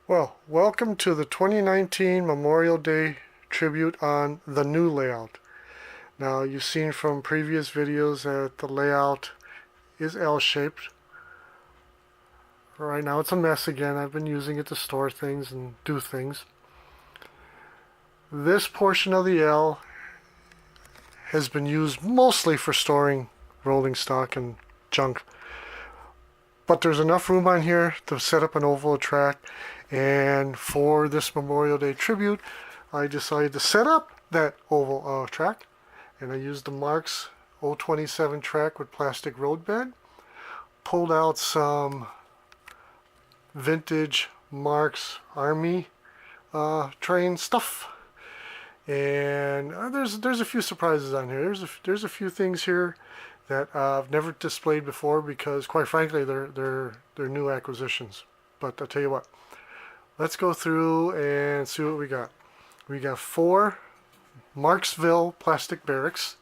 Well, welcome to the 2019 Memorial Day tribute on the new layout. Now, you've seen from previous videos that the layout is L-shaped. Right now it's a mess again. I've been using it to store things and do things. This portion of the L has been used mostly for storing rolling stock and junk. But there's enough room on here to set up an oval track, and for this Memorial Day tribute I decided to set up that oval track, and I used the Marx O-27 track with plastic roadbed, pulled out some vintage Marx Army train stuff, and there's a few surprises on here. There's a few things here that I've never displayed before because, quite frankly, they're new acquisitions. But I'll tell you what, let's go through and see what we got. We got 4 Marxville plastic barracks.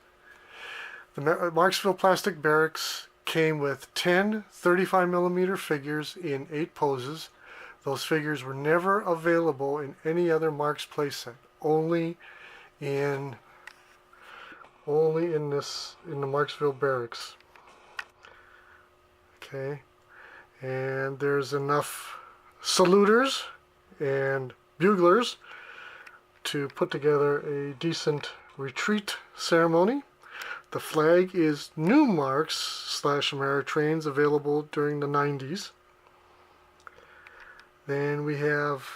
The Marxville plastic barracks came with 10 35mm figures in 8 poses. Those figures were never available in any other Marx playset. Only in the Marxville barracks. Okay, and there's enough saluters and buglers to put together a decent retreat ceremony. The flag is new Marx / Ameritrains available during the 90s. Then we have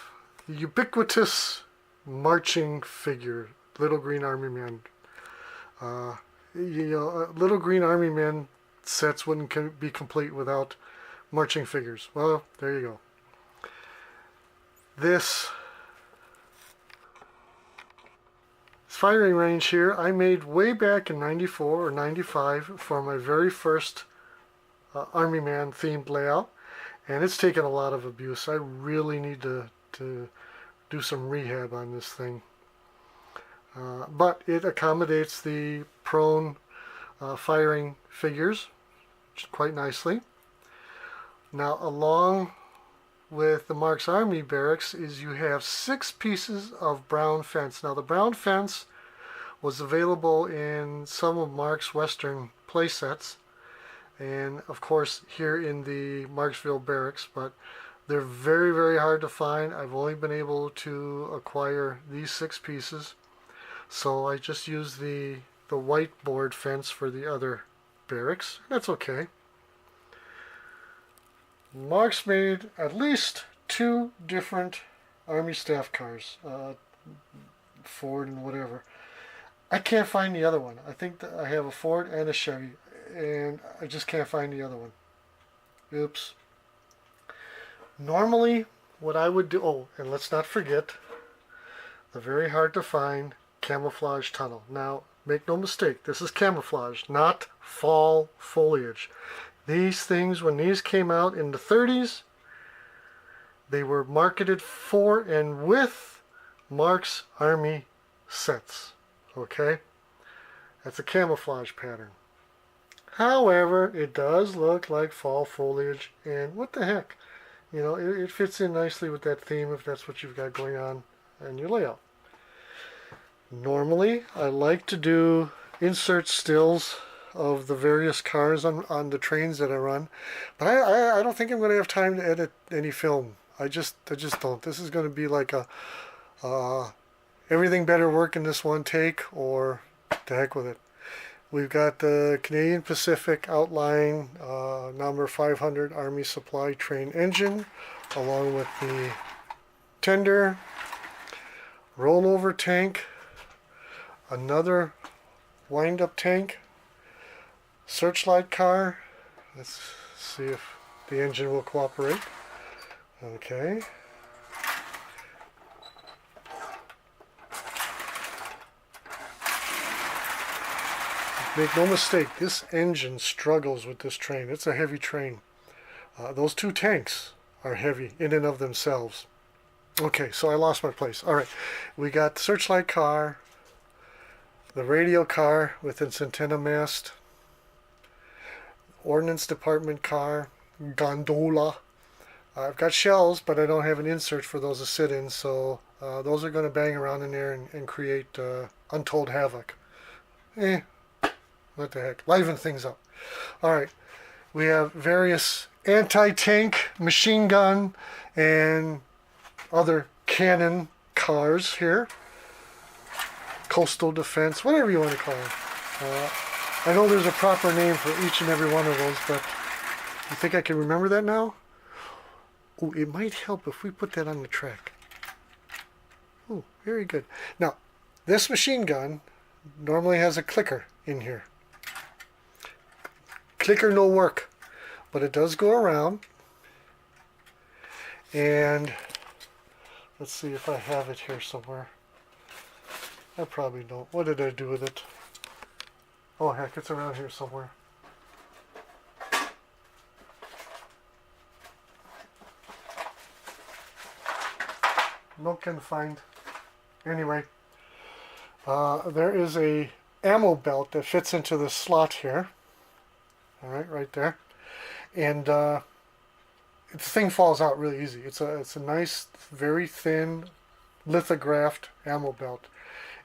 the ubiquitous marching figure, Little Green Army Man. Little Green Army Man sets wouldn't be complete without marching figures. Well, there you go. This firing range here I made way back in 94 or 95 for my very first Army Man themed layout, and it's taken a lot of abuse. I really need to do some rehab on this thing. But it accommodates the prone firing figures quite nicely. Now, along with the Marx Army Barracks is you have 6 pieces of brown fence. Now, the brown fence was available in some of Marx Western playsets, and of course here in the Marxville Barracks, but they're very, very hard to find. I've only been able to acquire these 6 pieces. So I just used the whiteboard fence for the other barracks. That's okay. Marx made at least 2 different Army staff cars, Ford and whatever. I can't find the other one. I think that I have a Ford and a Chevy, and I just can't find the other one. Oops. Normally, what I would do, oh, and let's not forget the very hard to find camouflage tunnel. Now, make no mistake, this is camouflage, not fall foliage. These things, when these came out in the 30s, they were marketed for and with Marx Army sets. Okay? That's a camouflage pattern. However, it does look like fall foliage, and what the heck? You know, it fits in nicely with that theme if that's what you've got going on in your layout. Normally, I like to do insert stills of the various cars on the trains that I run, but I don't think I'm going to have time to edit any film. I just don't. This is going to be like a everything better work in this one take, or to heck with it. We've got the Canadian Pacific outline number 500 Army Supply Train engine, along with the tender, rollover tank, another wind-up tank, searchlight car. Let's see if the engine will cooperate. Okay. Make no mistake, this engine struggles with this train. It's a heavy train. Those 2 tanks are heavy in and of themselves. Okay, so I lost my place. All right, we got the searchlight car, the radio car with its antenna mast, Ordnance Department car, gondola, I've got shells, but I don't have an insert for those to sit in, so those are going to bang around in there and create untold havoc. What the heck? Liven things up. Alright, we have various anti-tank, machine gun, and other cannon cars here. Coastal defense, whatever you want to call them. I know there's a proper name for each and every one of those, but you think I can remember that now? Oh, it might help if we put that on the track. Oh, very good. Now, this machine gun normally has a clicker in here. Clicker no work, but it does go around. And let's see if I have it here somewhere. I probably don't. What did I do with it? Oh heck, it's around here somewhere. No can find. Anyway, there is a ammo belt that fits into the slot here. All right there, and the thing falls out really easy. It's a nice, very thin, lithographed ammo belt,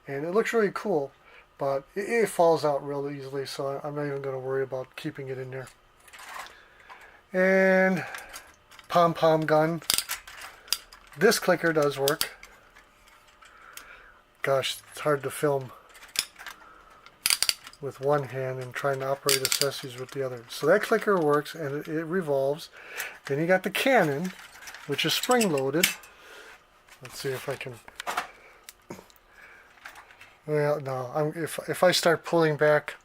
and it looks really cool, but it falls out real easily. So I'm not even going to worry about keeping it in there. And pom-pom gun. This clicker does work. Gosh, it's hard to film with one hand and trying to operate accessories with the other. So that clicker works and it revolves. Then you got the cannon, which is spring-loaded. Let's see if I can... Well, no. If I start pulling back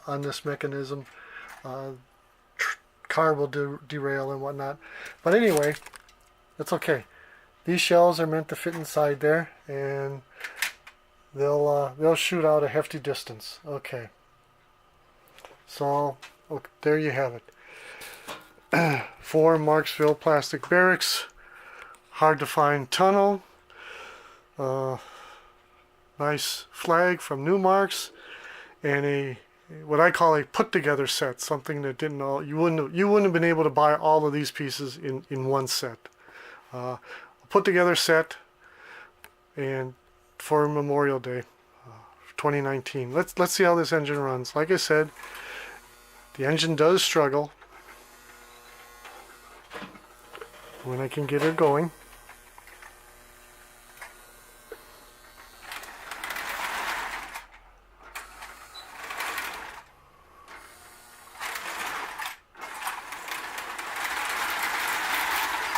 on this mechanism, car will derail and whatnot. But anyway, that's okay. These shells are meant to fit inside there, and they'll shoot out a hefty distance. Okay. So there you have it. Prewar Marxville Plastic Barracks. Hard to find tunnel. Nice flag from New Marx, and what I call a put together set. Something that you wouldn't have been able to buy all of these pieces in one set. Put together set, and for Memorial Day 2019. Let's see how this engine runs. Like I said, the engine does struggle when I can get her going.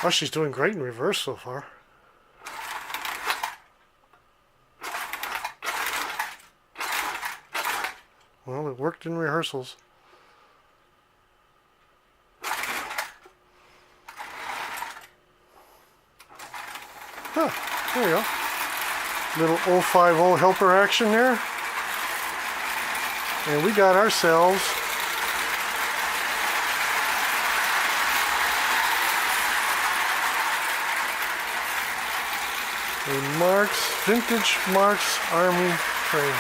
Oh, she's doing great in reverse so far. Well, it worked in rehearsals. Huh, there you go. Little 050 helper action there. And we got ourselves a vintage Marx Army train.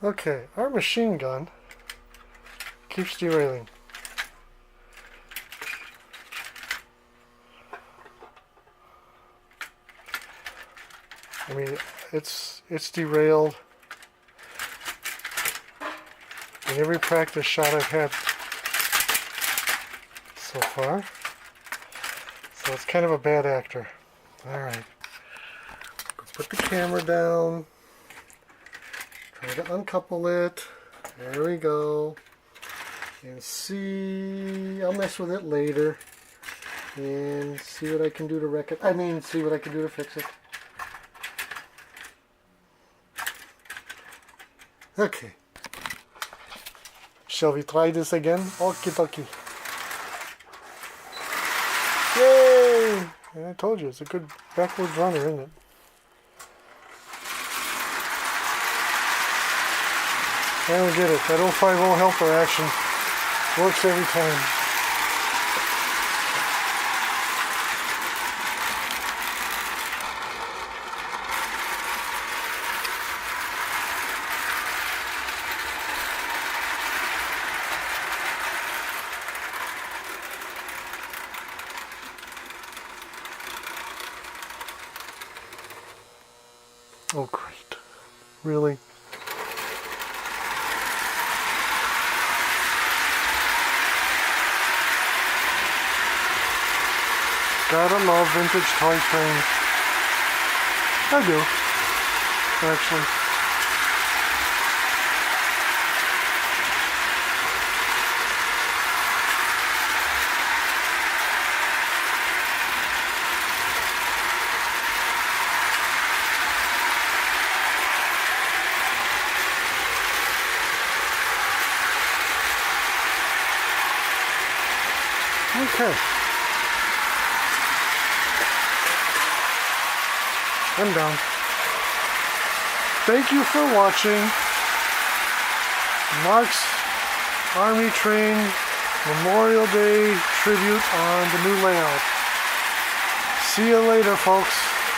Okay, our machine gun keeps derailing. I mean, it's derailed in every practice shot I've had so far. So it's kind of a bad actor. Alright. Put the camera down. Try to uncouple it. There we go. And see, I'll mess with it later. And see what I can do to wreck it. See what I can do to fix it. Okay. Shall we try this again? Okie dokie. Yay! And I told you, it's a good backwards runner, isn't it? I don't get it. That 050 helper action works every time. Oh, great. Really? Gotta love vintage toy trains. I do, actually. Okay. I'm done. Thank you for watching Marx Army Train Memorial Day tribute on the new layout. See you later, folks.